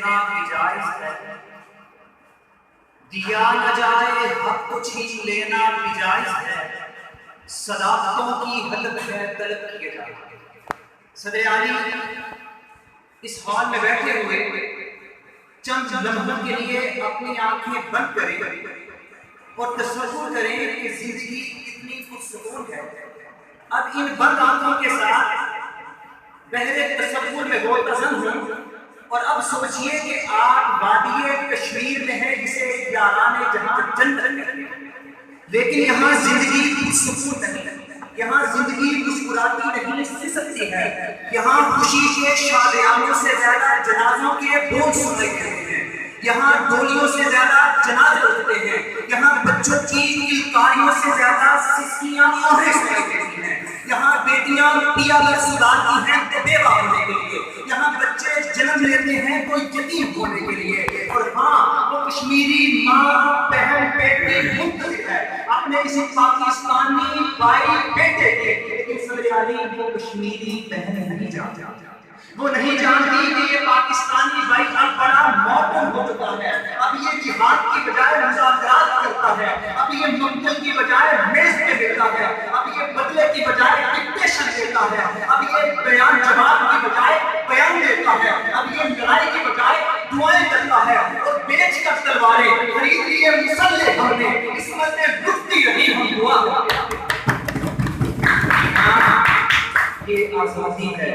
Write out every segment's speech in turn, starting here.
لینا بھی جائز ہے، دیا نہ جائے حق کو چھین لینا بھی جائز ہے، صداقتوں کی حلق ہے طلب کیے جائے۔ صدر عالی اس ہال میں بیٹھے ہوئے چند لمحوں کے لیے اپنی آنکھیں بند کریں اور تصور کریں کہ زندگی کتنی پرسکون ہے۔ اب ان بند آنکھوں کے ساتھ بحر تصور میں غوطہ-زن ہوں اور اب سوچئے کہ آپ وادی کشمیر میں ہیں جسے یاران جہاں جنت کہتے ہیں، لیکن یہاں زندگی پرسکون نہیں، یہاں زندگی مسکراتی نہیں سکتی ہے، یہاں خوشی کے شادیانوں سے زیادہ جنازوں کے بول سننے کے ہیں، یہاں ڈولیوں سے زیادہ جنازے اٹھتے ہیں، یہاں بچوں کی کلکاریوں سے زیادہ سسکیاں آہیں سنائی دیتی ہیں، یہاں بیٹیاں پیا میں سدھارتی ہیں تو بیوہ ہونے کے لیے، یہاں بچے جنم لیتے ہیں کوئی یتیم ہونے کے لیے، اور ہاں وہ کشمیری ماں بہن بیٹی منتظر ہے اپنے اس پاکستانی بھائی بیٹے کے، لیکن صدر عالی وہ کشمیری بہن نہیں جانتی، وہ نہیں جانتی کہ یہ پاکستانی بھائی اب بڑا موٹن ہو چکا ہے، اب یہ جہاد کی بجائے مذاکرات کرتا ہے، اب یہ مقتل کی بجائے میز پہ دیتا ہے، اب یہ بدلے کی بجائے ڈکٹیشن دیتا ہے، اب یہ بیان جواب کی بجائے بیان دیتا ہے، اب یہ لڑائی کی بجائے دعائیں کرتا ہے، اور بیچ کر تلواریں خرید لیے مسلح ہم نے، قسمت میں لٹتی رہی ہم دعا کرتے ہیں۔ یہ آزادی ہے،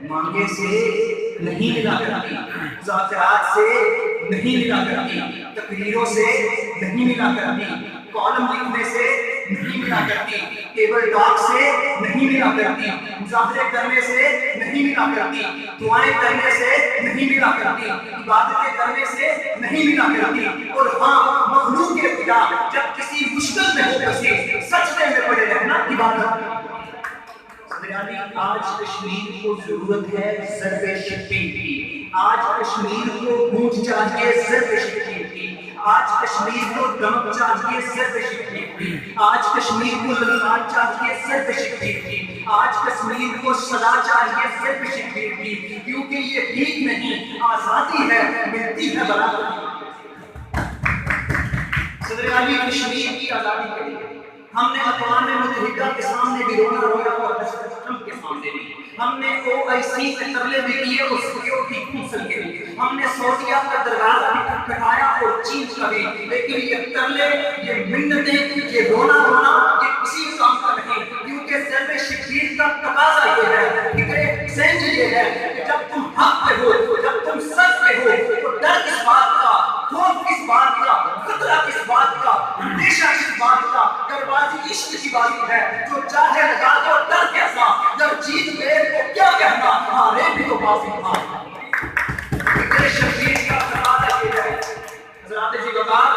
مانگے سے نہیں ملا کرتی، مذاکرات سے نہیں ملا کرتی، تقریروں سے نہیں ملا کرتی، کالم لکھنے سے نہیں ملا کرتی، ٹیبل ٹاک سے نہیں ملا کرتی، مظاہرے کرنے سے نہیں ملا کرتی، دعائیں کرنے سے نہیں ملا کرتی، عبادتیں کرنے سے نہیں ملا کرتی، اور ہاں مخلوق کے خدا جب کسی مشکل میں ہو کسی سجدے میں پڑے رہنا عبادت۔ آج کشمیر کو ضرورت ہے ضرب شبیر کی، آج کشمیر کو گونج چاہیے ضرب شبیر کی، آج کشمیر کو دمک چاہیے ضرب شبیر کی، آج کشمیر کو للکار چاہیے ضرب شبیر کی، آج کشمیر کو صدا چاہیے ضرب شبیر کی، کیونکہ یہ ٹھیک نہیں آزادی ہے ملتی ہے برابری۔ صدر عالی کشمیر کی آزادی کے لیے ہم نے اقوام متحدہ کے سامنے بھی رونا رویا اور ٹرمپ کے سامنے بھی، ہم نے OIC کے ترلے بھی کیے اور سیکیورٹی کونسل کے بھی، ہم نے سعودیہ کا دروازہ بھی کھٹکھٹایا اور چین کا بھی، لیکن یہ ترلے، یہ منتیں، یہ رونا رونا یہ کسی کام کا نہیں، کیونکہ ضرب شبیر کا تقاضا یہ ہے، فکر سینج یہ ہے کہ جب تم حق پہ ہو، جب تم سچ پہ ہو تو ڈر کس بات کا، خوف کس بات کا، خطرہ کس بات کا، اندیشہ کس بات کا، گربازی عشق کی بات ہے، جو چاہے لگا دو ڈر کیسا، جب جیت گئے تو کیا کہنا، ہارے بھی تو بازی ہار۔ فکر شبیر کا تقاضا یہ ہے، حضرات جی وقار،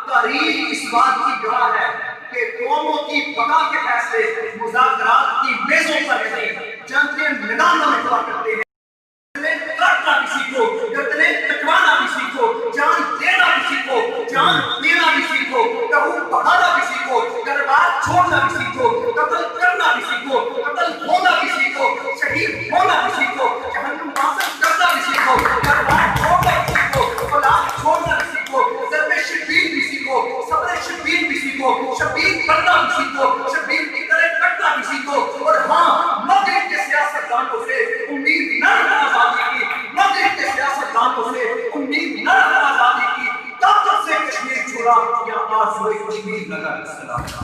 تاریخ اس بات کی گواہ ہے کہ قوموں کی بقا کے فیصلے مذاکرات کی میزوں پر نہیں، جنگ کے میدانوں میں ہوا کرتے ہیں۔ کاٹنا بھی سیکھو، گردنیں کٹوانا بھی سیکھو، جان دینا بھی سیکھو، جان دینا بھی سیکھو، لہو بہانا بھی سیکھو، گربات چھوڑنا بھی سیکھو، قتل کرنا بھی سیکھو، قتل ہونا بھی سیکھو، شہید ہونا بھی سیکھو، جہنم واصل کرنا بھی سیکھو، گربات چھوڑنا بھی سیکھو، اولاد چھوڑنا بھی سیکھو، ضرب شبیر بھی سیکھو، صبر شبیر بھی سیکھو، شبیر بننا بھی سیکھو، شبیر کی طرح کٹنا بھی سیکھو، اور ہاں مغرب کے سیاستدانوں سے امید نہ رکھنا آزادی کی، مغرب کے سیاستدانوں سے امید نہ رکھنا آزادی کی، طاقت سے کشمیر چھوڑا یا آرزوئے کشمیر نگر۔